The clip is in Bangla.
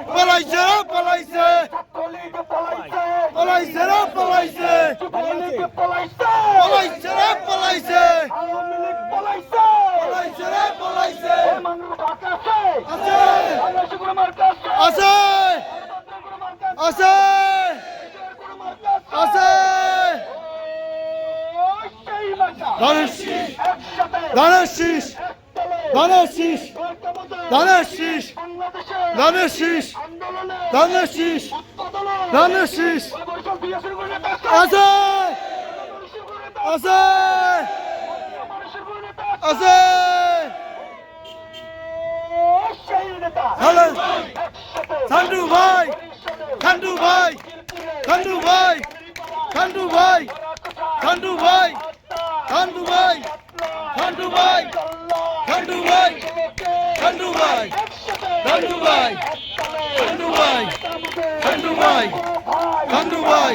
পলাইছে পলাইছে পলাইছে রে পলাইছে পলাইছে রে পলাইছে পলাইছে রে পলাইছে আছে আছে আছে আছে ধানের শীষ ধানের শীষ ধানের শীষ ধানের শীষ ধানের শীষ ধানের শীষ আছে আছে আছে হ্যালো খান্ডু ভাই খান্ডু ভাই খান্ডু ভাই খান্ডু ভাই খান্ডু ভাই খান্ডু ভাই খান্ডু ভাই খান্ডু ভাই খান্ডু ভাই খান্ডু ভাই খান্ডু ভাই খান্ডু ভাই খান্ডু ভাই